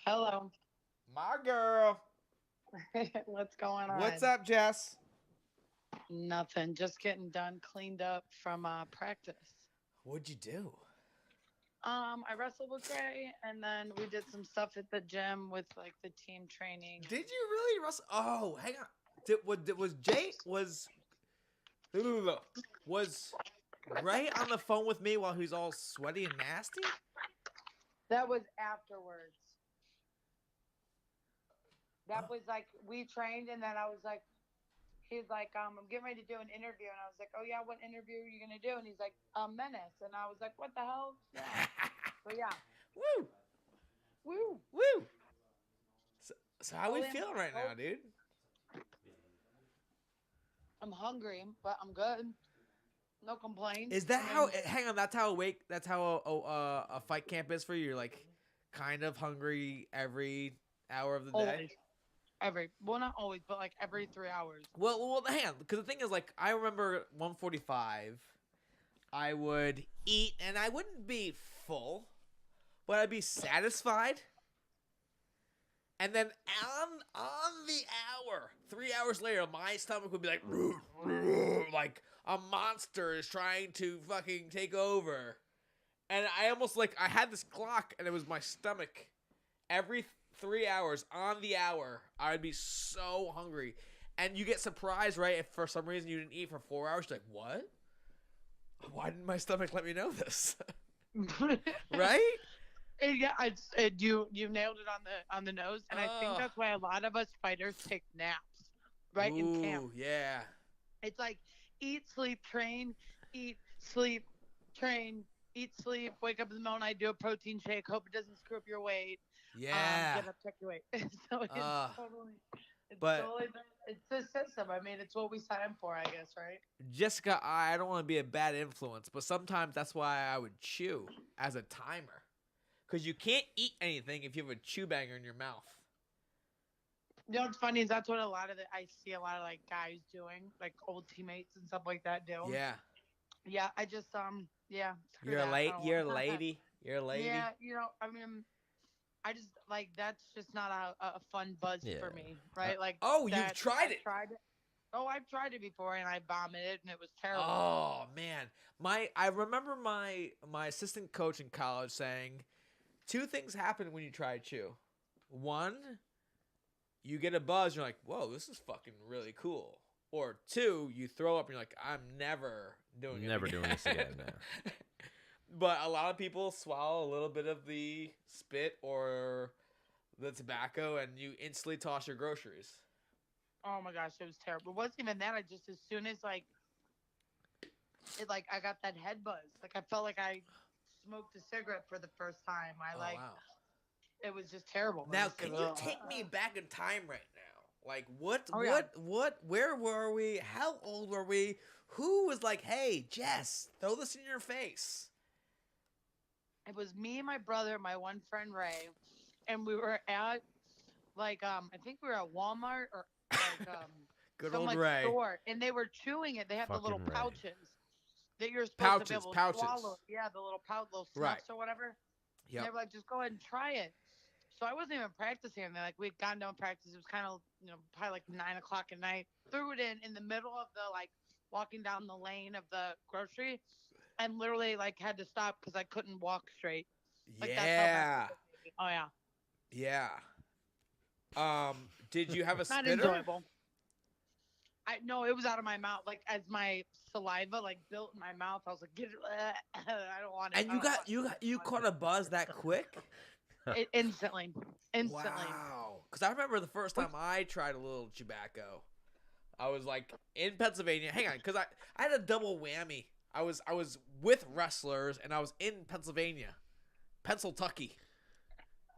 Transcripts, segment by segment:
Hello. My girl. What's going What's on? up, Jess? Nothing. Just getting done, cleaned up from practice. What'd you do? I wrestled with Gray, and then we did some stuff at the gym with like the team training. Did you really, Russell? Oh, hang on. Was Jay was Ray on the phone with me while he's all sweaty and nasty? That was afterwards. That Oh, was like we trained, and then I was like, he's like, I'm getting ready to do an interview, and I was like, oh yeah, what interview are you gonna do? And he's like, Menace, and I was like, what the hell? Yeah. So yeah. woo, Woo. woo. So how we Totally. feeling right now, dude? I'm hungry, but I'm good. No complaints. Is that I how? mean, Hang on, that's how awake. That's how a fight camp is for you. You're like kind of hungry every hour of the day. always. Well, not always, but like every 3 hours. Well, hang on, because the thing is, like, I remember 145. I would eat, and I wouldn't be full, but I'd be satisfied. And then on the hour, 3 hours later, my stomach would be like, like a monster is trying to fucking take over. And I almost like I had this clock, and it was my stomach. Every 3 hours on the hour, I'd be so hungry. And you get surprised, right? If for some reason you didn't eat for 4 hours, you're like, what? Why didn't my stomach let me know this? Right? Yeah, you nailed it on the nose, and I think Oh, that's why a lot of us fighters take naps, right in camp. ooh, yeah, It's like eat, sleep, train, eat, sleep, train, eat, sleep, wake up in the morning, I do a protein shake, hope it doesn't screw up your weight. yeah. Get up, check your weight. So Uh, it's but totally, it's the system. I mean, it's what we signed for, I guess, right? Jessica, I don't want to be a bad influence, but sometimes that's why I would chew as a timer. Because you can't eat anything if you have a chew banger in your mouth. You know what's funny is that's what I see a lot of like guys doing, like old teammates and stuff like that do. Yeah. Yeah, I just yeah, screw You're a that. I late. don't You're a want. lady. You're a lady. Yeah, I mean, I just like that's just not a fun buzz Yeah. for me, right? Like Oh, you've that tried I've it. tried it. Oh, I've tried it before and I vomited and it was terrible. Oh man, I remember my assistant coach in college saying two things happen when you try chew. One, you get a buzz. You're like, whoa, this is fucking really cool. Or two, you throw up and you're like, I'm never doing it. Never doing this again. No. But a lot of people swallow a little bit of the spit or the tobacco, and you instantly toss your groceries. Oh my gosh, it was terrible. It wasn't even that. I just as soon as like it like I got that head buzz. Like I felt like I smoked a cigarette for the first time. I Oh like wow. it was just terrible. Now, can you take me back in time right now? Like, where were we? How old were we? Who was like, hey, Jess, throw this in your face? It was me and my brother, my one friend Ray, and we were at like I think we were at Walmart or like Good some old like Ray. store, and they were chewing it. They have the little Fucking Ray. pouches that you're supposed to be able to Pouches. swallow. Yeah, the little pouch, little Right. snuffs or whatever. And Yep. they were like, just go ahead and try it. So I wasn't even practicing. And like we'd gotten done practice. It was kind of probably like 9 o'clock at night. Threw it in the middle of the like walking down the lane of the grocery, and literally like had to stop because I couldn't walk straight. Like that's how Yeah. bad it was. Oh yeah. Yeah. Did you have a Not spitter? enjoyable. I no, it was out of my mouth. Like as my saliva like built in my mouth, I was like, "Get it!" I don't want it. And you caught a buzz that quick? it instantly. Wow. Because I remember the first time I tried a little tobacco, I was like in Pennsylvania. Hang on, because I had a double whammy. I was with wrestlers and I was in Pennsylvania, Pennsylvania.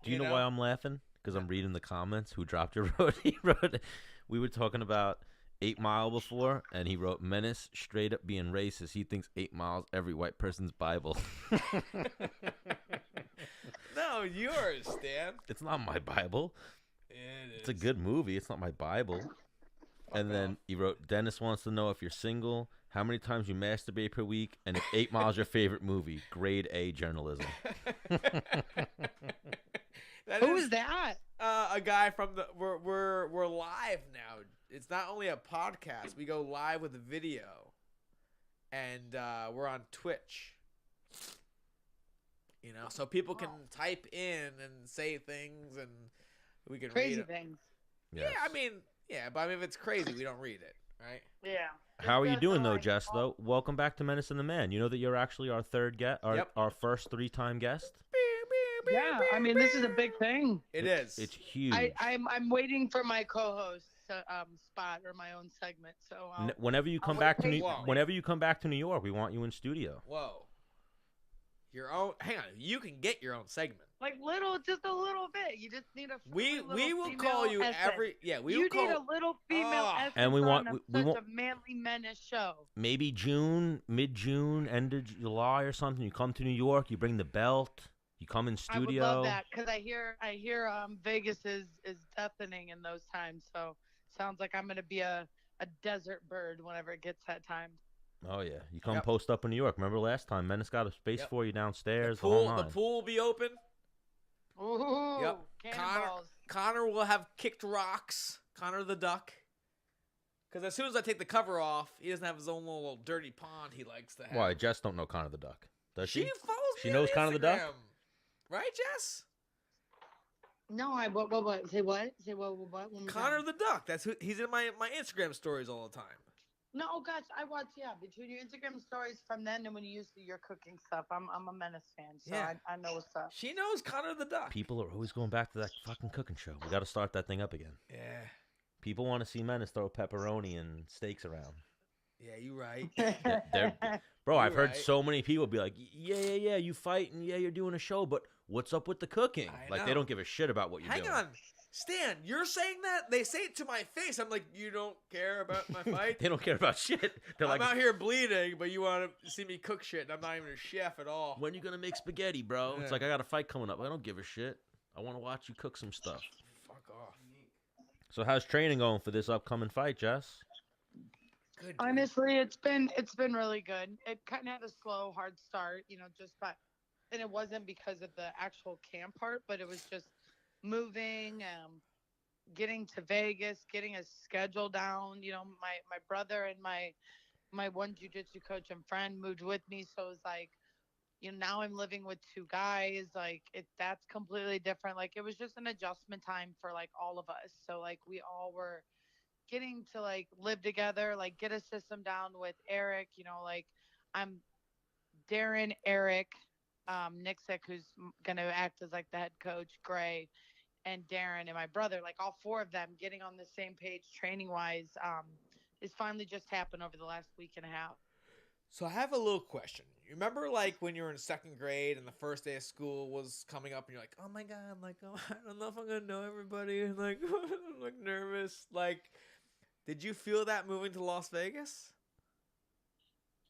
Do you know why I'm laughing? Because I'm reading the comments. Who dropped your road? He wrote. We were talking about 8 Mile before, and he wrote Menace straight up being racist. He thinks 8 Mile's every white person's Bible. No, yours, Stan. It's not my Bible. It It's a good movie. It's not my Bible. And then he wrote, Dennis wants to know if you're single, how many times you masturbate per week, and if 8 Mile's your favorite movie. Grade A journalism. Who is that? A guy from the. We're live now. It's not only a podcast. We go live with a video, and we're on Twitch. You know, so people can type in and say things, and we can Crazy read it. things. Yes. Yeah, but I mean, if it's crazy, we don't read it, right? Yeah. How are you doing though, Jess? Though, welcome back to Menace and the Man. You know that you're actually our third guest, our first 3-time guest. Yeah, I mean, this is a big thing. It is. It's huge. I'm waiting for my co-host spot or my own segment. So whenever you come back to New York, we want you in studio. Whoa. Your own. Hang on. You can get your own segment. Like just a little bit. You just need a. We will call you essence. every. Yeah, we will You call. need a little female essence. And we want we want a manly menace show. Maybe June, mid-June, end of July or something. You come to New York. You bring the belt. You come in studio. I would love that because I hear Vegas is deafening in those times. So sounds like I'm gonna be a desert bird whenever it gets that time. Oh yeah, you come post up in New York. Remember last time, Menace got a space for you downstairs. The pool will be open. Ooh, yep. Cannonballs. Connor will have kicked rocks. Conor the Duck. Because as soon as I take the cover off, he doesn't have his own little dirty pond he likes to have. Why? Jess don't know Conor the Duck. Does she? She follows me. She knows Conor the Duck. Right, Jess? No, what? Say what? Say what? Conor the Duck. That's who. He's in my Instagram stories all the time. No, oh gosh, I watch. Yeah, between your Instagram stories from then and when you used to your cooking stuff, I'm a Menace fan, so yeah. I know what's up. She knows Conor the Duck. People are always going back to that fucking cooking show. We got to start that thing up again. Yeah. People want to see Menace throw pepperoni and steaks around. Yeah, you right. Bro, I've heard so many people be like, yeah, you fight and yeah, you're doing a show, but what's up with the cooking? Like, they don't give a shit about what you're doing. Hang on. Stan, you're saying that? They say it to my face. I'm like, you don't care about my fight? They don't care about shit. They're I'm out here bleeding, but you want to see me cook shit, and I'm not even a chef at all. When you going to make spaghetti, bro? Yeah. It's like, I got a fight coming up. I don't give a shit. I want to watch you cook some stuff. Fuck off. So how's training going for this upcoming fight, Jess? Good. Honestly, it's been really good. It kind of had a slow, hard start, and it wasn't because of the actual camp part, but it was just moving, getting to Vegas, getting a schedule down. My brother and my one jiu-jitsu coach and friend moved with me, so it was like, now I'm living with two guys. Like that's completely different. Like it was just an adjustment time for like all of us. So like we all were getting to like live together, like get a system down with Eric. Like I'm Darren, Eric, Nixick, who's gonna act as like the head coach, Gray, and Darren and my brother, like all four of them getting on the same page training wise, is finally just happened over the last week and a half. So I have a little question. You remember like when you were in second grade and the first day of school was coming up and you're like, oh my God, I'm like, oh, I don't know if I'm going to know everybody. And like, I'm like nervous. Like, did you feel that moving to Las Vegas?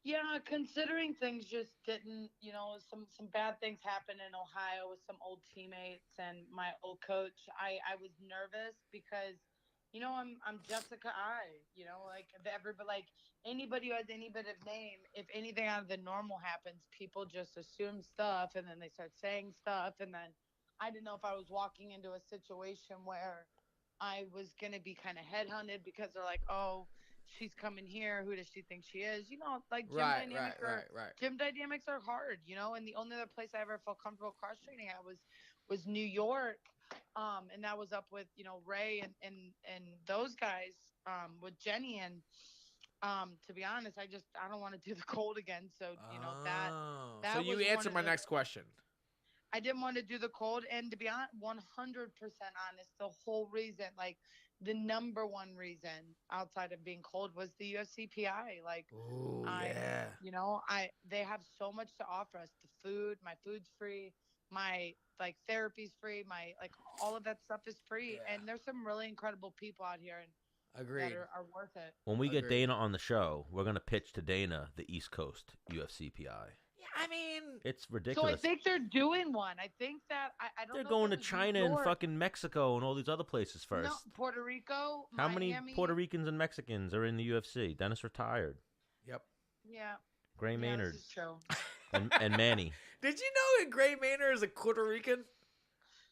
Yeah, considering things just didn't, some bad things happened in Ohio with some old teammates and my old coach. I was nervous because, I'm Jessica I, everybody, like anybody who has any bit of name, if anything out of the normal happens, people just assume stuff and then they start saying stuff. And then I didn't know if I was walking into a situation where I was going to be kind of headhunted because they're like, oh, she's coming here. Who does she think she is? Like gym dynamics are hard, and the only other place I ever felt comfortable cross training at was New York. And that was up with, Ray and those guys, with Jenny. And, to be honest, I don't want to do the cold again. So, that so you answered my next question. I didn't want to do the cold. And to be honest, 100% honest, the whole reason, like the number one reason outside of being cold was the UFC PI. Like, they have so much to offer us. The food, my food's free. My like therapy's free. My like all of that stuff is free. Yeah. And there's some really incredible people out here and that are worth it. When we get Dana on the show, we're gonna pitch to Dana the East Coast UFC PI. Yeah, I mean, it's ridiculous. So I think they're doing one. I think that I don't. They're know going to China and fucking Mexico and all these other places first. No, Puerto Rico. How Miami. many Puerto Ricans and Mexicans are in the UFC? Dennis retired. Yep. Yeah. Gray Maynard. This is true. and Manny. Did you know Gray Maynard is a Puerto Rican?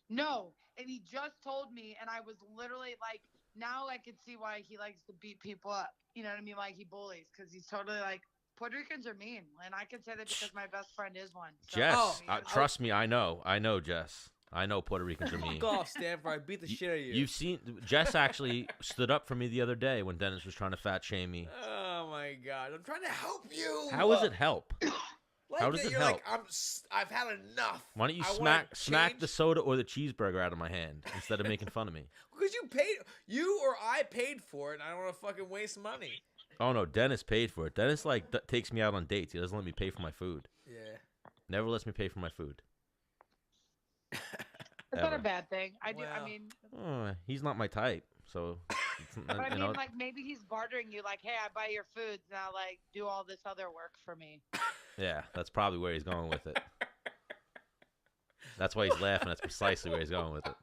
No, And he just told me, and I was literally like, now I can see why he likes to beat people up. You know what I mean? Like he bullies because he's totally like, Puerto Ricans are mean, and I can say that because my best friend is one. So, Jess, I mean, trust me, I know, Jess. I know Puerto Ricans are mean. Fuck off, Stanford. I beat the shit out of you. You've seen Jess actually stood up for me the other day when Dennis was trying to fat shame me. Oh my god, I'm trying to help you. How does it help? Like How does it you're help? Like, I've had enough. Why don't you I smack change- the soda or the cheeseburger out of my hand instead of making fun of me? Because I paid for it, and I don't want to fucking waste money. Oh no, Dennis paid for it. Dennis takes me out on dates. He doesn't let me pay for my food. Yeah. Never lets me pay for my food. It's not a bad thing. I Well. mean, He's not my type, so. but I mean, like maybe he's bartering you, like, hey, I buy your foods, now like do all this other work for me. Yeah, that's probably where he's going with it. That's why he's laughing. That's precisely where he's going with it.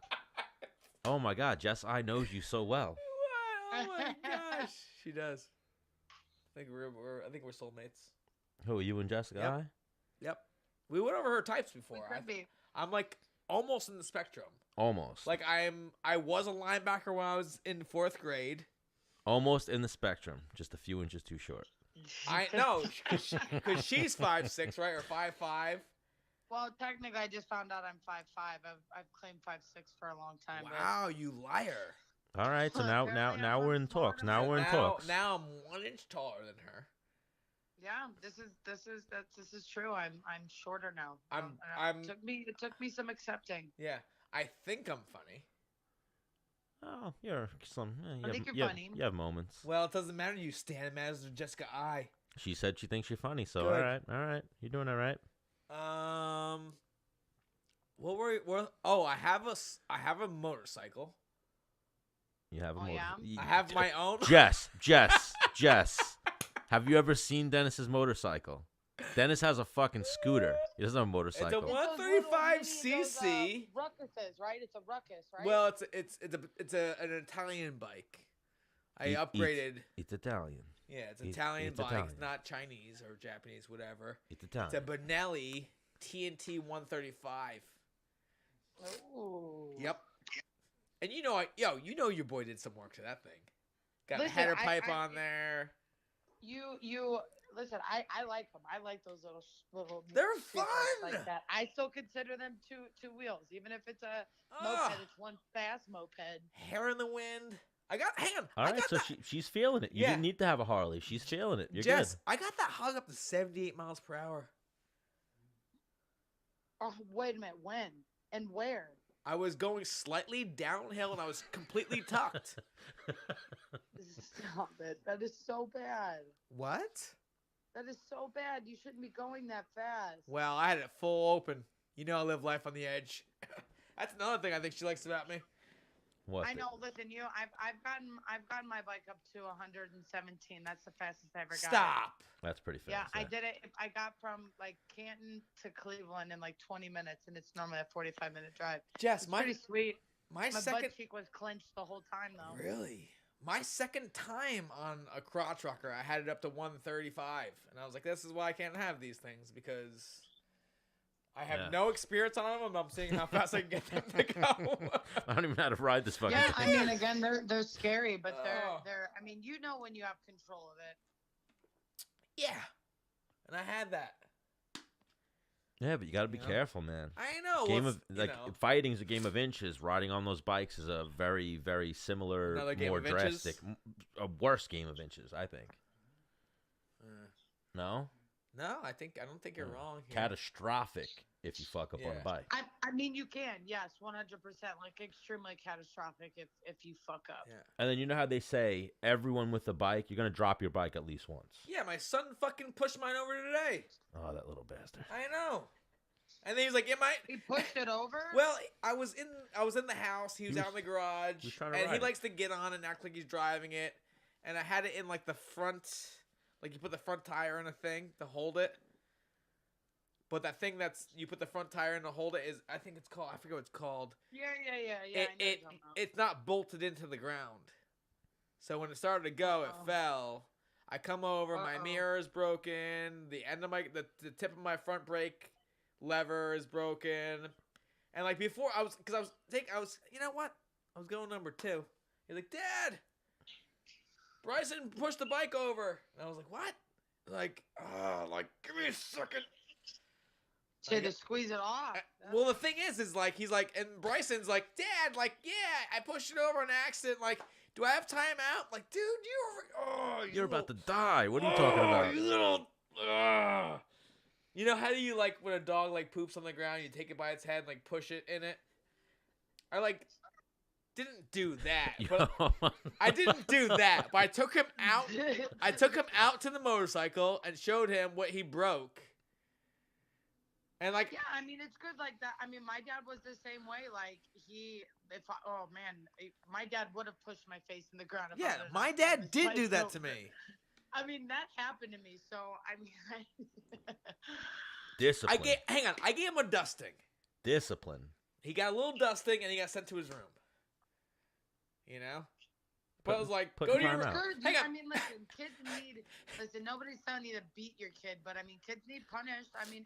Oh my God, Jess, I knows you so well. Oh my gosh, she does. I think we're soulmates. Who, you and Jessica? Yep. Yep. We went over her types before. We could be. I'm like almost in the spectrum. Almost. Like I was a linebacker when I was in 4th grade. Almost in the spectrum, just a few inches too short. I know, because she's 5'6", right, or 5'5". Well, technically, I just found out I'm 5'5". I've claimed 5'6" for a long time. Wow, you liar! All right, so now we're in talks. Now we're in talks. Now I'm 1 inch taller than her. Yeah, this is true. I'm shorter now. It took me some accepting. Yeah, I think I'm funny. Oh, you're some. I think you're funny. You have moments. Well, it doesn't matter. You stand. It matters to Jessica I. She said she thinks you're funny, so Good. all right, you're doing all right. What were? Oh, I have a motorcycle. You have a Oh, motorcycle. yeah? I have my own. Jess. Have you ever seen Dennis's motorcycle? Dennis has a fucking scooter. He doesn't have a It's motorcycle. a 135cc. Ruckuses, right? It's a ruckus, right? Well, it's an Italian bike. I upgraded. It's Italian. Yeah, it's Italian bike. Italian. It's not Chinese or Japanese, whatever. It's Italian. It's a Benelli TNT 135. Ooh. Yep. And you know your boy did some work to that thing. Got a Listen, header pipe on there. You listen. I like them. I like those little. They're vehicles fun! like that. I still consider them two wheels, even if it's a moped. It's one fast moped. Hair in the wind. Hang on. All I right, got so that. she's feeling it. You didn't need to have a Harley. She's feeling it. You're Jess, good. I got that hog up to 78 miles per hour. Oh, wait a minute. When and where? I was going slightly downhill and I was completely tucked. Stop it. That is so bad. What? That is so bad. You shouldn't be going that fast. Well, I had it full open. You know I live life on the edge. That's another thing I think she likes about me. What? I know. Listen, I've gotten my bike up to 117. That's the fastest I ever got. Stop. That's pretty fast. Yeah, I did it. I got from like Canton to Cleveland in like 20 minutes, and it's normally a 45-minute drive. Jess, It's pretty sweet. my My second butt cheek was clenched the whole time, though. Really? My second time on a crotch rocker, I had it up to 135, and I was like, "This is why I can't have these things because I have no experience on them. I'm seeing how fast I can get them to go." I don't even know how to ride this fucking Yeah, thing. I mean, again, they're scary, but Oh. they're. I mean, you know when you have control of it. Yeah, and I had that. Yeah, but you got to be You know? careful, man. I know. Game well, of fighting's a game of inches. Riding on those bikes is a very, very similar, Another game more of inches? drastic, a worse game of inches. I think. Uh, No. no, I don't think you're wrong here. Catastrophic if you fuck up on Yeah. a bike. I mean, you can, yes, 100%, like extremely catastrophic if you fuck up. Yeah. And then you know how they say everyone with a bike, you're gonna drop your bike at least once. Yeah, my son fucking pushed mine over today. Oh, that little bastard. I know. And then he was like, "Yeah, He pushed it over. Well, I was in the house. He was out in the garage, he was trying to and he ride it. likes to get on and act like he's driving it. And I had it in like the front, like you put the front tire in a thing to hold it. But that thing you put the front tire in to hold it is, I think it's called. I forget what it's called. Yeah. I know what you're talking about. It's not bolted into the ground. So when it started to go, Uh-oh. it fell. I come over, my Uh-oh. mirror is broken. The end of the tip of my front brake lever is broken, And like before, you know what? I was going number 2. He's like, Dad, Bryson pushed the bike over. And I was like, what? Like, give me a second. So to squeeze it off. Well, the thing is like, he's like, and Bryson's like, Dad, like, yeah, I pushed it over on accident. Like, do I have time out? Like, dude, you're about to die. What are you talking about? You little. You know how do you like when a dog like poops on the ground, you take it by its head and like push it in it? I like didn't do that, but I didn't do that. But I took him out. I took him out to the motorcycle and showed him what he broke. And like, yeah, I mean it's good like that. I mean my dad was the same way. Like my dad would have pushed my face in the ground. Yeah, my dad did do that to me. I mean that happened to me. So I mean, discipline. I gave him a dusting. Discipline. He got a little dusting and he got sent to his room. You know. But I was like, go to your room. Hang on. I mean, listen, nobody's telling you to beat your kid, but I mean, kids need punished. I mean,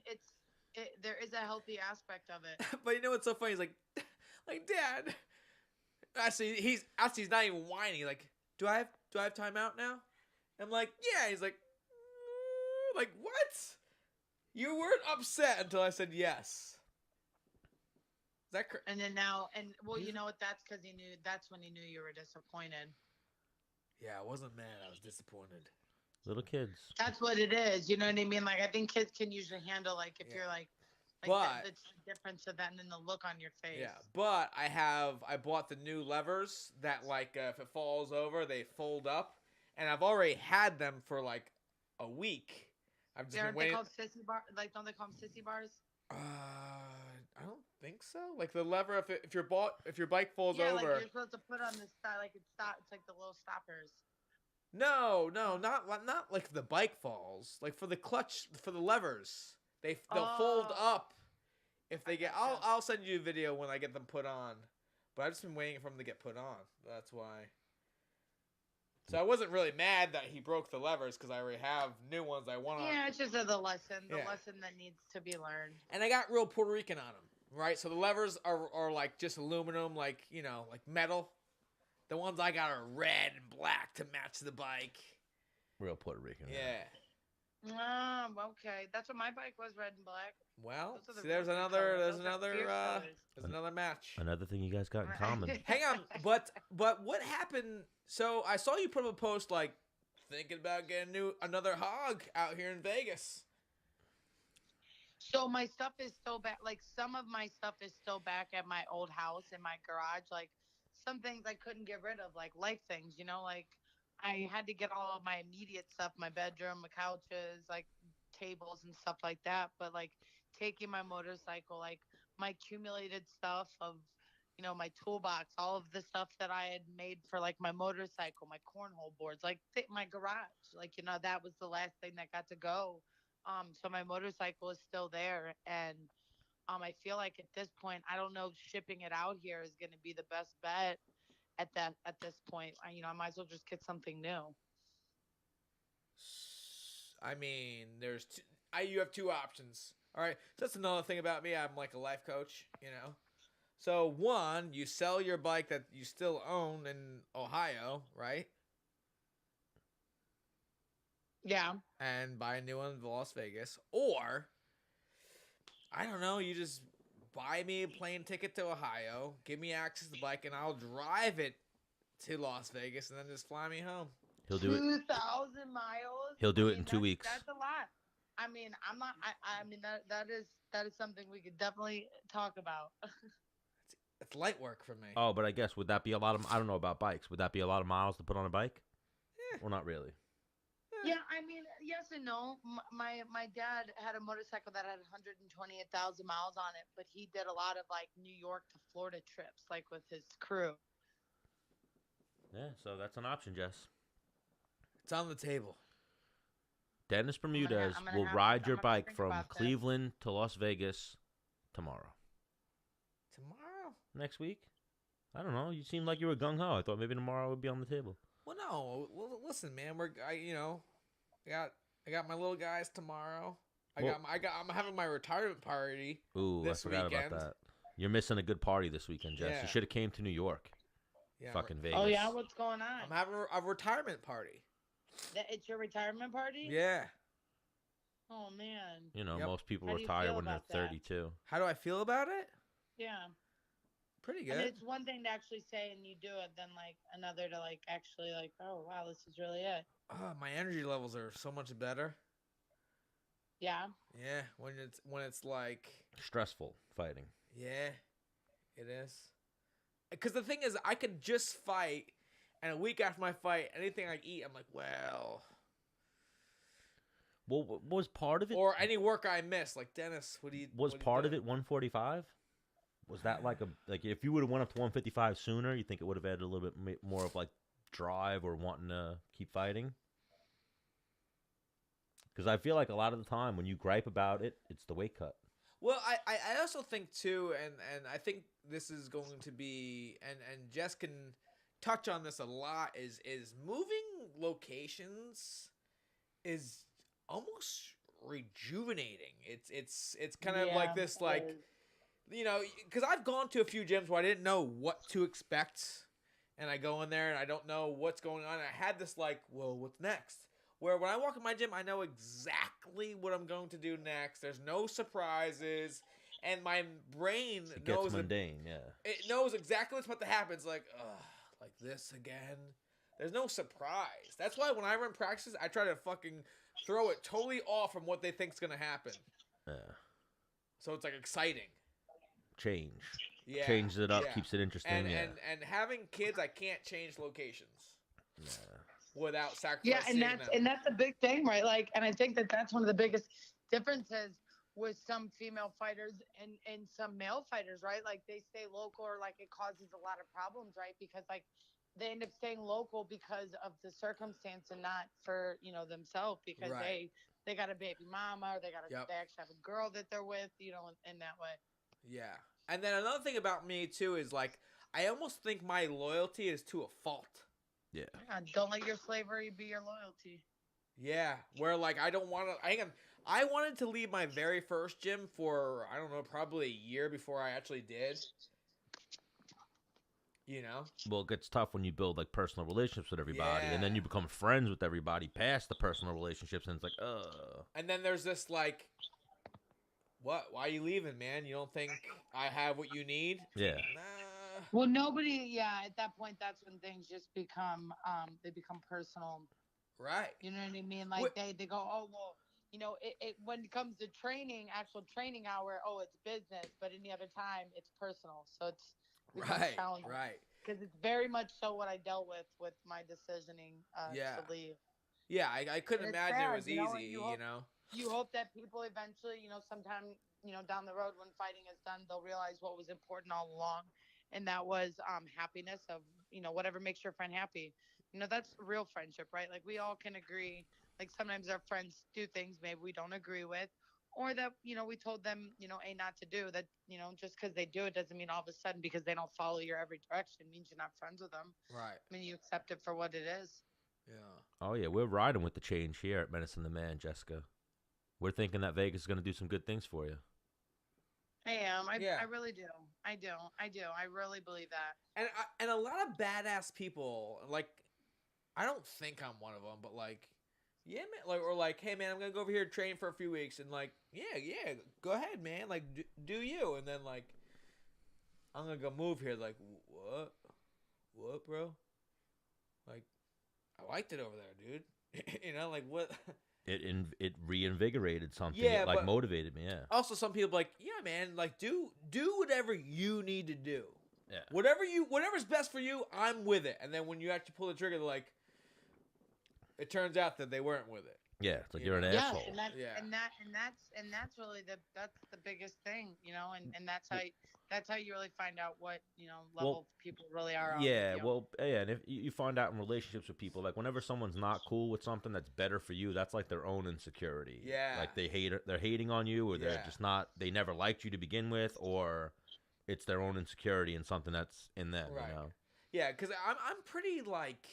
there is a healthy aspect of it. But you know what's so funny? He's like, Dad. Actually, he's not even whining. He's like, do I have time out now? I'm like, yeah. He's like what? You weren't upset until I said yes. Is that correct? And then you know what? That's because that's when he knew you were disappointed. Yeah, I wasn't mad. I was disappointed. Little kids. That's what it is. You know what I mean? Like, I think kids can usually handle, like, if you're like it's the difference of that and then the look on your face. Yeah, but I bought the new levers that, like, if it falls over, they fold up. And I've already had them for, like, a week. I've just been waiting. They called sissy bar? Like, don't they call them sissy bars? I don't think so. Like, the lever, if your bike falls over. Yeah, like, you're supposed to put on the side, like, it's like the little stoppers. No, not like the bike falls. Like for the clutch, for the levers, they'll fold up if they get. I'll send you a video when I get them put on. But I've just been waiting for them to get put on. That's why. So I wasn't really mad that he broke the levers because I already have new ones I want on. Yeah, it's just the lesson that needs to be learned. And I got real Puerto Rican on them, right? So the levers are like just aluminum, like like metal. The ones I got are red and black to match the bike. Real Puerto Rican. Yeah. Okay. That's what my bike was, red and black. Well, see, there's another match. Another thing you guys got in common. Hang on, but what happened? So I saw you put up a post like thinking about getting another hog out here in Vegas. So my stuff is still back. Like some of my stuff is still back at my old house in my garage. Like some things I couldn't get rid of, like life things, like I had to get all of my immediate stuff, my bedroom, my couches, like tables and stuff like that. But like taking my motorcycle, like my accumulated stuff of, my toolbox, all of the stuff that I had made for like my motorcycle, my cornhole boards, like my garage, like, that was the last thing that got to go. So my motorcycle is still there. And I feel like at this point, I don't know if shipping it out here is going to be the best bet at this point. I might as well just get something new. I mean, you have two options. All right. So that's another thing about me. I'm like a life coach, So one, you sell your bike that you still own in Ohio, right? Yeah. And buy a new one in Las Vegas. Or, I don't know, you just buy me a plane ticket to Ohio, give me access to the bike, and I'll drive it to Las Vegas and then just fly me home. He'll do it. 2,000 miles. He'll do it in 2 weeks. That's a lot. I mean, I'm not. I mean, that is something we could definitely talk about. It's light work for me. Oh, but I guess would that be a lot of? I don't know about bikes. Would that be a lot of miles to put on a bike? Yeah. Well, not really. Yeah, I mean, yes and no. My dad had a motorcycle that had 128,000 miles on it, but he did a lot of like New York to Florida trips, like with his crew. Yeah, so that's an option, Jess. It's on the table. Dennis Bermudez will ride your bike from Cleveland to Las Vegas tomorrow. Tomorrow? Next week? I don't know. You seemed like you were gung ho. I thought maybe tomorrow would be on the table. Well, no. Well, listen, man. I got my little guys tomorrow. I'm having my retirement party. Ooh, this I forgot weekend. about that. You're missing a good party this weekend, Jess. Yeah. You should have came to New York. Yeah, Fucking Vegas. Oh yeah, what's going on? I'm having a retirement party. It's your retirement party? Yeah. Oh man. You know, Yep. most people How do you retire feel when they're about that? 32. How do I feel about it? Yeah. Pretty And good. it's one thing to actually say and you do it, then like another to like actually like, oh wow, this is really it. My energy levels are so much better. Yeah. Yeah, when it's like, Stressful fighting. yeah, it is. Because the thing is, I could just fight, and a week after my fight, anything I eat, I'm like, well, Well, was part of it? or any work I miss, like Dennis, what do you? Was part of it 145? Was that like if you would have went up to 155 sooner, you think it would have added a little bit more of like drive or wanting to keep fighting? Because I feel like a lot of the time when you gripe about it, it's the weight cut. Well, I also think too, and I think this is going to be, and Jess can touch on this a lot, is moving locations is almost rejuvenating. It's kind of like this, like, you know, because I've gone to a few gyms where I didn't know what to expect, and I go in there and I don't know what's going on. And I had this like, well, what's next? Where when I walk in my gym, I know exactly what I'm going to do next. There's no surprises, and my brain It knows gets mundane, yeah. it knows exactly what's about to happen. It's like, ugh, like this again. There's no surprise. That's why when I run practices, I try to fucking throw it totally off from what they think's gonna happen. Yeah. So it's like exciting. Change. Yeah, Changes it up, yeah. keeps it interesting. And, yeah. and having kids, I can't change locations Yeah. without sacrificing. Yeah, and that's a big thing, right? Like, and I think that's one of the biggest differences with some female fighters and some male fighters, right? Like they stay local, or like it causes a lot of problems, right? Because like they end up staying local because of the circumstance and not for themselves, because Right. they got a baby mama, or they actually have a girl that they're with, in that way. Yeah. And then another thing about me too is like I almost think my loyalty is to a fault. Yeah. Don't let your slavery be your loyalty. Yeah, where like I don't want to. I wanted to leave my very first gym for I don't know, probably a year before I actually did. You know. Well, it gets tough when you build like personal relationships with everybody, and then Yeah. you become friends with everybody past the personal relationships, and it's like, And then there's this like, what? Why are you leaving, man? You don't think I have what you need? Yeah. Nah. Well, nobody, at that point, that's when things just become, they become personal. Right. You know what I mean? Like What- they go, oh, well, it when it comes to training, actual training hour, oh, it's business, but any other time, it's personal. So it's Right. challenging. Right. Because it's very much so what I dealt with my decisioning Yeah. to leave. Yeah, I couldn't And it's imagine it sad, was you know, easy. you You hope- know. You hope that people eventually, sometime, down the road when fighting is done, they'll realize what was important all along. And that was happiness of, whatever makes your friend happy. That's real friendship, right? Like we all can agree. Like sometimes our friends do things maybe we don't agree with, or that, we told them, not to do that, just because they do it doesn't mean all of a sudden because they don't follow your every direction means you're not friends with them. Right. I mean, you accept it for what it is. Yeah. oh yeah, we're riding with the change here at Menace and the Man, Jessica. We're thinking that Vegas is going to do some good things for you. I am. Yeah. I really do. I do. I really believe that. And a lot of badass people, like, I don't think I'm one of them, but like, yeah, man, like, or like, hey man, I'm gonna go over here and train for a few weeks, and like, yeah, go ahead, man, like, do you, and then like, I'm gonna go move here, like, what, bro? Like, I liked it over there, dude. Like what? It reinvigorated something. Yeah, it like but- motivated me. Yeah. Also, some people like, yeah, man, like, do whatever you need to do. Yeah. Whatever's best for you, I'm with it. And then when you actually pull the trigger, they're like, it turns out that they weren't with it. Yeah. It's like You you're know? an Yeah, asshole. Yeah. and that's really that's the biggest thing, and that's how you really find out what level people really are on. Yeah, with you. well, yeah, and if you find out in relationships with people, like whenever someone's not cool with something that's better for you, that's like their own insecurity. Yeah. like they're hating on you, or they're Yeah. just not. They never liked you to begin with, or it's their own insecurity in something that's in them. Right. You know. Yeah, because I'm pretty like,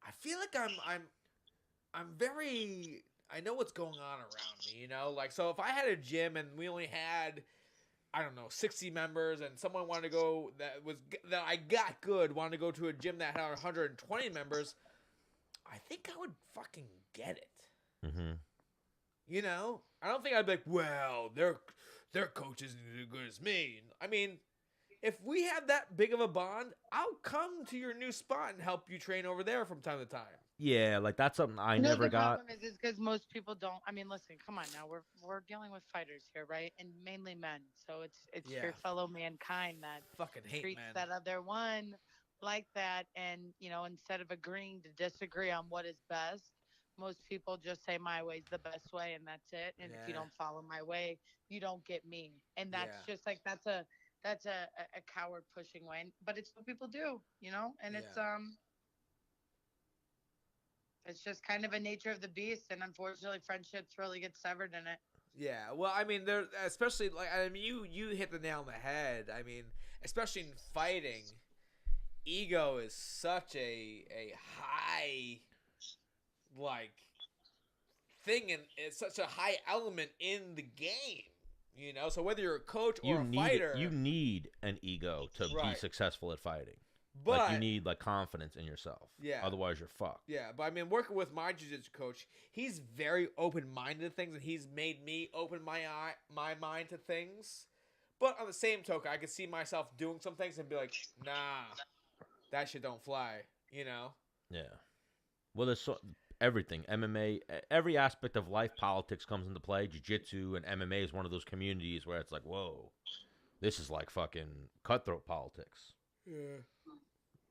I feel like I'm very, I know what's going on around me, Like, so if I had a gym and we only had I don't know, 60 members, and someone wanted to go that I got good, wanted to go to a gym that had 120 members, I think I would fucking get it. Mm-hmm. You know, I don't think I'd be like, well, their coach isn't as good as me. I mean, if we have that big of a bond, I'll come to your new spot and help you train over there from time to time. Yeah, like that's something I You know, never the got. problem is because most people don't. I mean, listen, come on now. We're dealing with fighters here, right? And mainly men. So it's Yeah. your fellow mankind that Fucking hate, treats man. that other one like that. And instead of agreeing to disagree on what is best, most people just say my way's the best way, and that's it. And if you Yeah. don't follow my way, you don't get me. And that's Yeah. just like that's a coward pushing way. But it's what people do, and it's just kind of a nature of the beast, and unfortunately, friendships really get severed in it. Yeah, well, I mean, there, especially you hit the nail on the head. I mean, especially in fighting, ego is such a high thing, and it's such a high element in the game. So whether you're a coach or a fighter, you need an ego to be Right. successful at fighting. but Like you need confidence in yourself. Yeah. Otherwise, you're fucked. yeah, but I mean, working with my jiu-jitsu coach, he's very open-minded to things, and he's made me open my mind to things. But on the same token, I could see myself doing some things and be like, nah, that shit don't fly, Yeah. Well, there's everything. MMA, every aspect of life, politics comes into play. Jiu-jitsu and MMA is one of those communities where it's like, whoa, this is like fucking cutthroat politics. Yeah.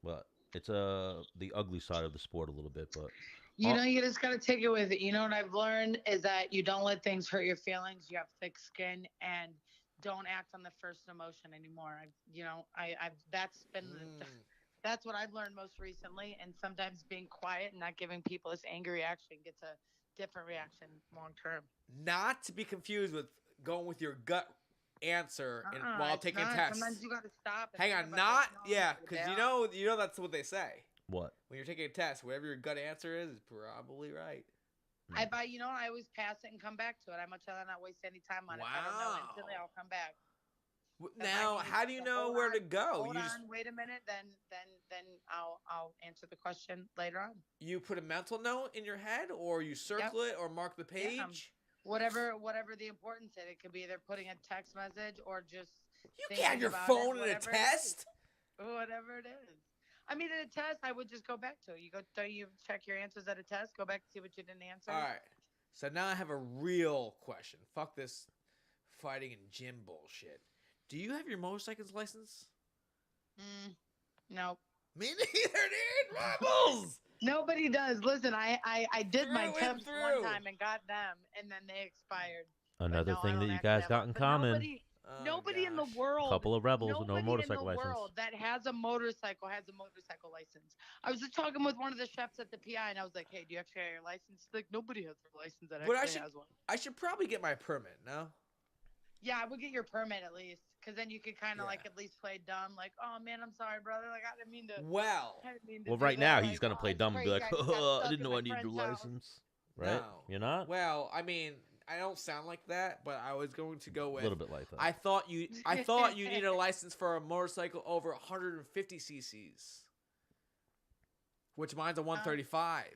But it's the ugly side of the sport a little bit. But You just got to take it with it. What I've learned is that you don't let things hurt your feelings. You have thick skin, and don't act on the first emotion anymore. That's what I've learned most recently. And sometimes being quiet and not giving people this angry reaction gets a different reaction long term. Not to be confused with going with your gut answer while it's taking not. tests. Sometimes you got to stop. And Hang think on, about not what's going yeah, on because with you know that's what they say. what? When you're taking a test, whatever your gut answer is probably right. I always pass it and come back to it. I much rather not waste any time on it. If I don't know instantly, I'll come back. Now, how do you know where to go? Hold on, wait a minute. Then I'll answer the question later on. You put a mental note in your head, or you circle it, or mark the page. Yeah. Whatever the importance is. It could be either putting a text message or just. You can't have your phone in a test. Whatever it is. I mean, in a test, I would just go back to it. You check your answers at a test. Go back to see what you didn't answer. All right. So now I have a real question. Fuck this fighting and gym bullshit. Do you have your motorcycle's license? No. Me neither, dude. Rebels. Nobody does. Listen, I did my Through and temps through. one time and got them, and then they expired. Another no, I thing don't that you actually guys have got one. in But common. Nobody in the gosh. world. Couple of rebels with no Nobody motorcycle in the license. world that has a motorcycle license. I was just talking with one of the chefs at the PI, and I was like, "Hey, do you actually have your license?" He's like, nobody has a license that But actually has one. I should probably get my permit, no? Yeah, I would get your permit at least, because then you could kind of Yeah. at least play dumb, like, "Oh man, I'm sorry, brother. Like I didn't mean to." Well, I didn't mean to Well, do right that. now he's gonna play it's dumb and be crazy. like, I just got I stuck didn't in know my I needed your friend's house." license. Right? no. You're not? Well, I mean, I don't sound like that, but I was going to go A with. little bit like that. I thought you needed a license for a motorcycle over 150 cc's, which mine's a 135.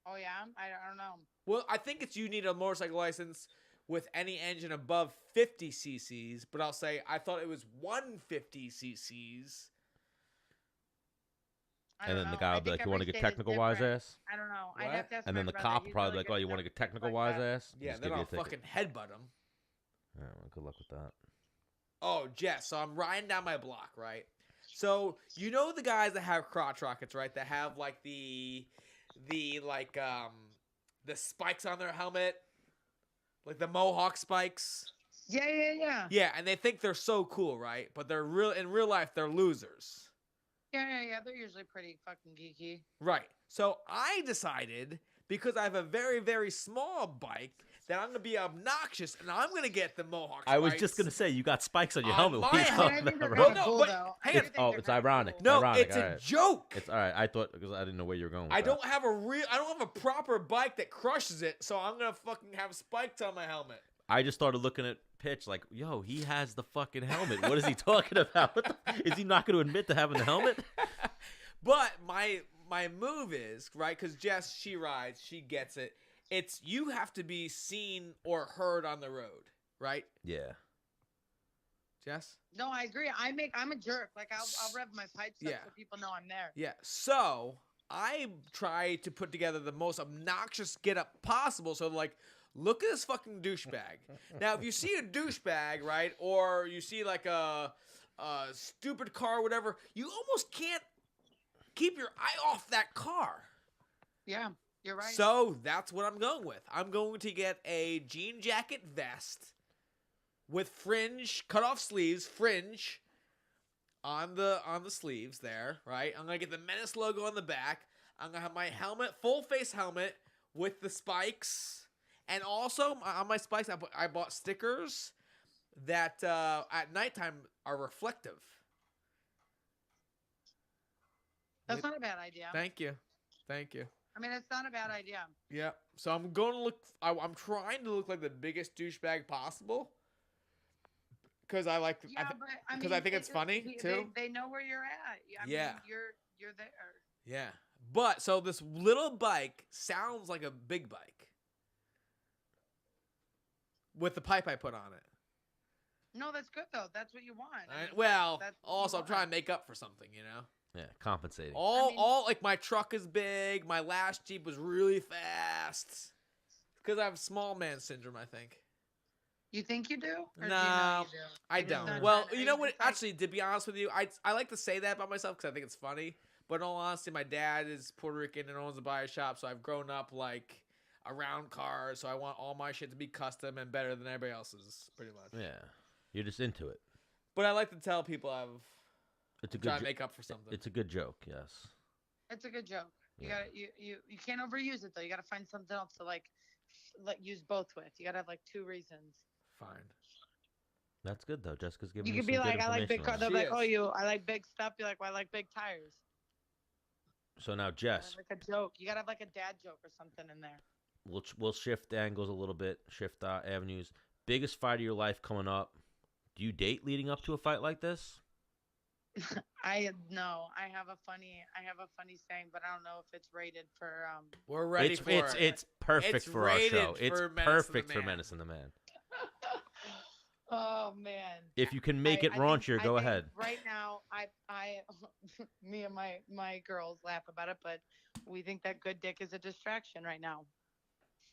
Oh yeah, I don't know. Well, I think you need a motorcycle license with any engine above 50 cc's, but I'll say I thought it was 150 cc's. I And don't then the know. guy I will be think like, you want to every get state is technical wise different. ass? I don't know. What? I'd have to ask And my then the brother. cop He's probably really be like, good oh, at you want to stuff get technical like wise that. ass? Yeah, Just then give you I'll a ticket. fucking headbutt them. Yeah, well, good luck with that. Oh, Jess, so I'm riding down my block, right? So, you know the guys that have crotch rockets, right? That have the spikes on their helmet? Like the Mohawk spikes? Yeah. Yeah, and they think they're so cool, right? But in real life, they're losers. Yeah. They're usually pretty fucking geeky. Right. So I decided, because I have a very, very small bike, that I'm going to be obnoxious and I'm going to get the Mohawk spikes. I was just going to say, you got spikes on your On helmet. What are you my talking I think they're about? kinda No, cool, but though. hang I on. do think Oh, they're it's kinda ironic. cool. No, ironic, it's a alright. joke. It's all right. I thought, because I didn't know where you were going with I that. don't have a proper bike that crushes it, so I'm going to fucking have spikes on my helmet. I just started looking at pitch like, yo, he has the fucking helmet. What is he talking about? Is he not going to admit to having the helmet? But my move is, right, because Jess, she rides, she gets it. It's you have to be seen or heard on the road, right? Yeah. Jess? No, I agree. I'm a jerk. Like I'll rev my pipes up so people know I'm there. Yeah. So I try to put together the most obnoxious get up possible. So like, look at this fucking douchebag. Now, if you see a douchebag, right, or you see like a stupid car, or whatever, you almost can't keep your eye off that car. Yeah, you're right. So that's what I'm going with. I'm going to get a jean jacket vest with fringe, cut off sleeves, fringe on the sleeves there, right? I'm gonna get the Menace logo on the back. I'm gonna have my helmet, full face helmet with the spikes, and also on my spikes I bought stickers that at nighttime are reflective. That's not a bad idea. Thank you. I mean, it's not a bad idea. Yeah. So I'm going to look. I'm trying to look like the biggest douchebag possible. Because I like. Yeah, but I think it's funny too. They know where you're at. I mean, you're there. Yeah, but so this little bike sounds like a big bike with the pipe I put on it. No, that's good though. That's what you want. I'm trying to make up for something, you know. Yeah, compensating. All like my truck is big. My last Jeep was really fast. Because I have small man syndrome, I think. You think you do? Or No, do you know you do? I don't. Well, you know what? Actually, to be honest with you, I like to say that about myself because I think it's funny. But in all honesty, my dad is Puerto Rican and owns a body shop, so I've grown up like around cars. So I want all my shit to be custom and better than everybody else's, pretty much. Yeah, you're just into it. But I like to tell people It's a try good to make up for something. It's a good joke, yes. It's a good joke. You Yeah. gotta you can't overuse it though. You gotta find something else to like use both with. You gotta have like two reasons. Fine. That's good though. Jessica's giving You me could some be good like, I like big information cars. on They're this. like, I like big stuff. You're like, well, I like big tires. So now, Jess, Like a joke. You gotta have like a dad joke or something in there. we'll shift angles a little bit, shift avenues. Biggest fight of your life coming up. Do you date leading up to a fight like this? I have a funny saying, but I don't know if it's rated for We're ready for it. It's perfect It's for our rated show. It's for Menace and the perfect for Man. Menace and the Man. Oh man. If you can make it I raunchier, think go ahead. Right now, I me and my girls laugh about it, but we think that good dick is a distraction right now.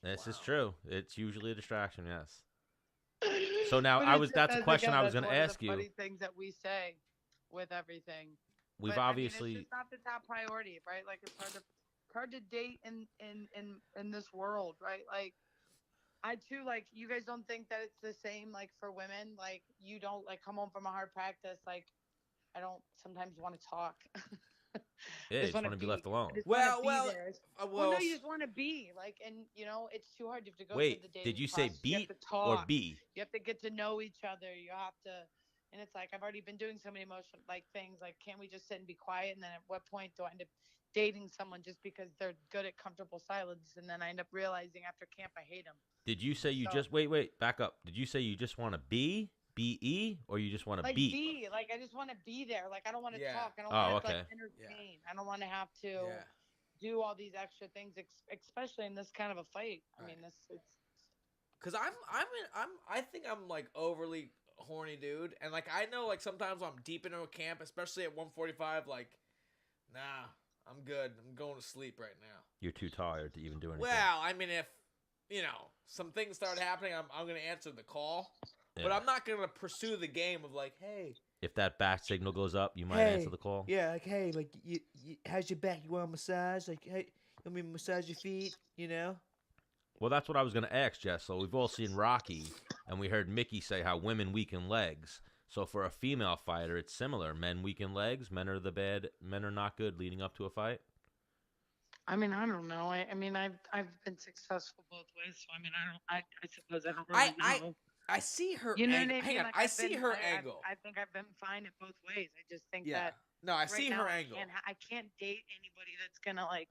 This is true. It's usually a distraction, yes. So now But that's a question I was going to ask you. Funny things that we say with everything. We've But, obviously I mean, it's just not the top priority, right? Like it's hard to date in this world, right? Like I too, like, you guys don't think that it's the same, like, for women? Like, you don't, like, come home from a hard practice, like, I don't sometimes want to talk. yeah, you just want to be left alone. Well, no, you just want to be, like, and, you know, it's too hard. You have to go Wait, through the dating did you say process. You have beat to talk. or be? You have to get to know each other. You have to, and it's like, I've already been doing so many emotional, like, things, like, can't we just sit and be quiet? And then at what point do I end up dating someone just because they're good at comfortable silence? And then I end up realizing after camp, I hate them. Did you say you just wait, back up. Did you say you just want to be, or you just want to like be? Like I just want to be there. Like I don't want to talk. I don't want to like entertain. I don't want to have to do all these extra things, especially in this kind of a fight. I mean, it's because I think I'm like overly horny dude, and like I know like sometimes I'm deep into a camp, especially at 1:45. Like, nah, I'm good. I'm going to sleep right now. You're too tired to even do anything. Well, I mean, if you know some things start happening, I'm gonna answer the call. But I'm not gonna pursue the game of like, hey. If that back signal goes up, you might answer the call. Yeah, like, hey, like, you, how's your back? You want a massage? Like, hey, you want me to massage your feet? You know. Well, that's what I was gonna ask, Jess. So we've all seen Rocky, and we heard Mickey say how women weaken legs. So for a female fighter, it's similar. Men weaken legs. Men are the bad. Men are not good leading up to a fight. I mean, I don't know. I mean, I've been successful both ways. So I mean, I suppose I don't really know. I see her. You know what I mean? Hang on, like, I see her angle. I think I've been fine at both ways. I just think Yeah. that. No, I see her angle. I can't date anybody that's gonna like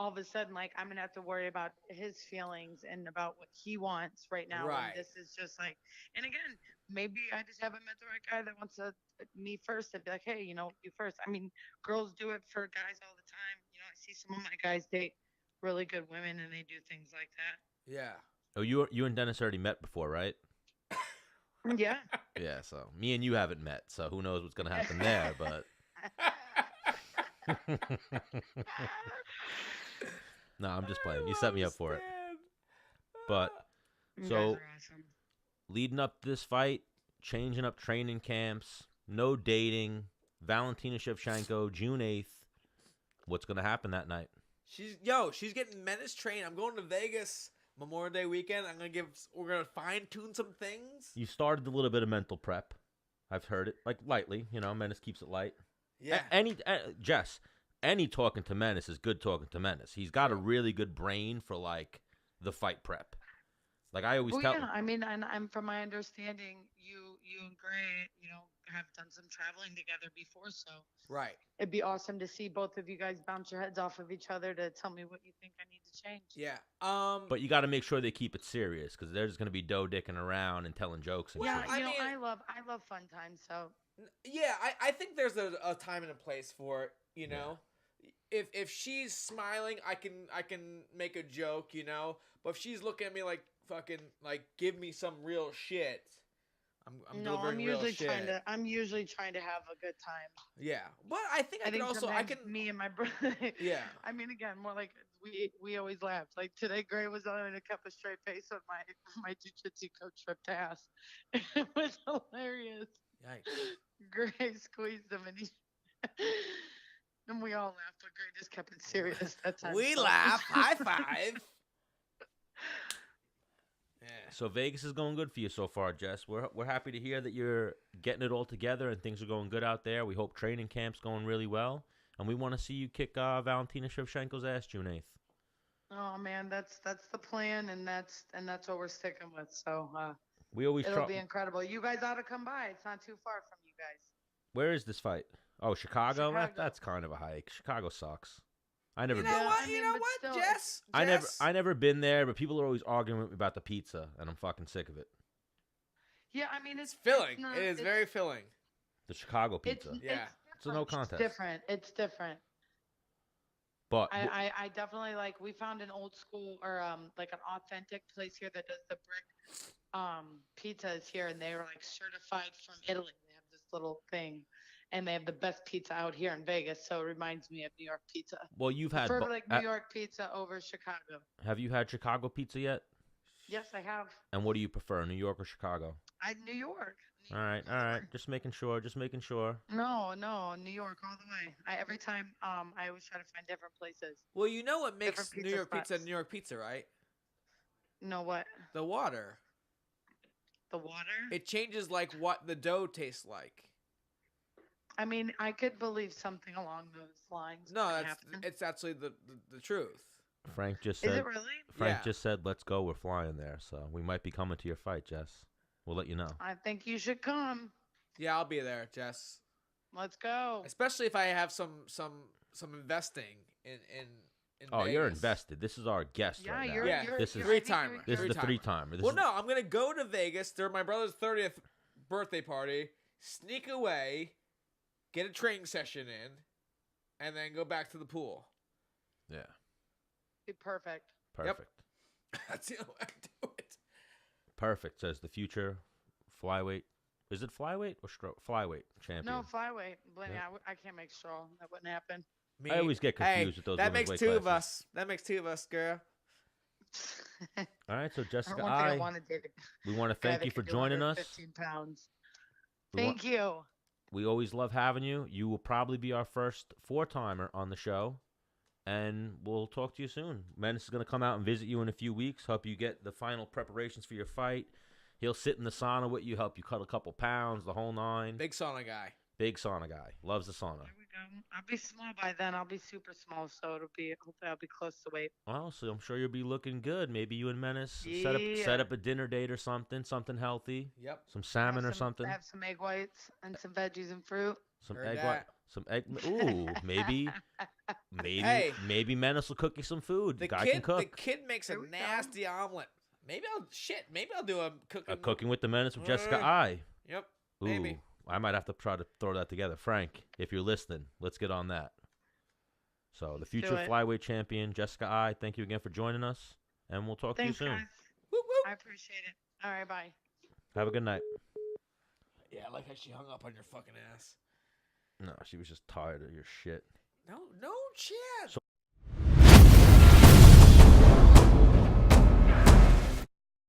all of a sudden, like, I'm gonna have to worry about his feelings and about what he wants right now. And Right. this is just like, and again, maybe I just haven't met the right guy that wants to me first and be like, hey, you first. I mean, girls do it for guys all the time. I see some of my guys date really good women and they do things like that. Yeah. Oh, you and Dennis already met before, right? Yeah. Yeah. So me and you haven't met, so who knows what's gonna happen there? But no, I'm just playing. You set me up for it. But You So- guys are awesome. leading up to this fight, changing up training camps, no dating. Valentina Shevchenko, June 8th. What's gonna happen that night? She's getting Menace trained. I'm going to Vegas Memorial Day weekend. We're gonna fine tune some things. You started a little bit of mental prep. I've heard it, like lightly. Menace keeps it light. Yeah. Jess, any talking to Menace is good talking to Menace. He's got a really good brain for like the fight prep. Like I always Well, tell. yeah, I mean, and I'm from my understanding, you and Gray, have done some traveling together before, so Right. it'd be awesome to see both of you guys bounce your heads off of each other to tell me what you think I need to change. Yeah. But you got to make sure they keep it serious because they're just gonna be dough dicking around and telling jokes and Yeah, shit. I mean- I love fun times, so Yeah, I think there's a time and a place for it, If she's smiling, I can make a joke, But if she's looking at me like fucking like give me some real shit, I'm no, delivering real shit. I'm usually trying to have a good time. Yeah, but I think I can also sometimes me and my brother. Yeah. I mean, again, more like we always laughed. Like today, Gray was on and kept a straight face when my jujitsu coach tripped ass. It was hilarious. Yikes. Gray squeezed him and we all laughed, but Gray just kept it serious that time. We so. laugh, high five. Yeah. So Vegas is going good for you so far, Jess. We're happy to hear that you're getting it all together and things are going good out there. We hope training camp's going really well, and we want to see you kick Valentina Shevchenko's ass June 8th. Oh man, that's the plan, and that's what we're sticking with. So We always it'll try. be incredible. You guys ought to come by. It's not too far from you guys. Where is this fight? Oh, Chicago. Chicago. That's kind of a hike. Chicago sucks. I never. You been. know what? I mean, you know but what, still, Jess? I never been there, but people are always arguing with me about the pizza, and I'm fucking sick of it. Yeah, I mean It's filling. not- It is it's- very filling. The Chicago It's, pizza. Yeah. It's a no different. contest. It's different. But I definitely like. We found an old school or like an authentic place here that does the brick pizzas here, and they were like certified from Italy. They have this little thing, and they have the best pizza out here in Vegas. So it reminds me of New York pizza. well, you've had. Prefer like New York pizza over Chicago. Have you had Chicago pizza yet? Yes, I have. And what do you prefer, New York or Chicago? New York. All right. Just making sure. No, New York all the way. Every time I always try to find different places. Well, you know what makes Different New pizza York pizza spots. New York pizza, right? Know what? The water. The water? It changes like what the dough tastes like. I mean, I could believe something along those lines. No, might that's happen. it's actually the truth. Frank just Is said. it really? Frank Yeah. just said, "Let's go. We're flying there." So we might be coming to your fight, Jess. We'll let you know. I think you should come. Yeah, I'll be there, Jess. Let's go. Especially if I have some investing in Oh, you're Vegas. invested. This is our guest Yeah, right now. you're. Yeah, you're this is- you're- Three I think you're- timer. This is the Three-timer. three-timer. Well, no, I'm gonna go to Vegas during my brother's 30th birthday party, sneak away, get a training session in, and then go back to the pool. Yeah. Be perfect. Perfect. That's the only way I do it. Perfect, says the future flyweight. Is it flyweight or flyweight champion? No, flyweight. Blaney, Yeah. I can't make straw. That wouldn't happen. I always get confused with those That women's makes weight two of classes. us. That makes two of us, girl. I All right, so Jessica, don't think I want to date a we want to guy thank that you for can do joining us. 115 pounds. We wa- Thank you. We always love having you. You will probably be our first four-timer on the show, and we'll talk to you soon. Menace is going to come out and visit you in a few weeks, help you get the final preparations for your fight. He'll sit in the sauna with you, help you cut a couple pounds, the whole nine. Big sauna guy. Big sauna guy. Loves the sauna. There we go. I'll be small by then. I'll be super small, so hopefully I'll be close to weight. Well, so I'm sure you'll be looking good. Maybe you and Menace set Yeah. up a dinner date or something healthy. Yep. Some salmon or Have something. some egg whites and some veggies and fruit. Some Heard egg that. white. Some egg. Ooh, maybe Hey. maybe Menace will cook you some food. The Guy kid, can cook. the kid makes a There we go. nasty omelet. Maybe I'll do a cooking. Cooking with the Menace with Jessica I. Yep. Ooh, Maybe. I might have to try to throw that together. Frank, if you're listening, let's get on that. So the future it. flyweight champion, Jessica I, thank you again for joining us, and we'll talk Thanks, to you soon. guys. Whoop, whoop. I appreciate it. All right, bye. Have a good night. Yeah, I like how she hung up on your fucking ass. No, she was just tired of your shit. No chance.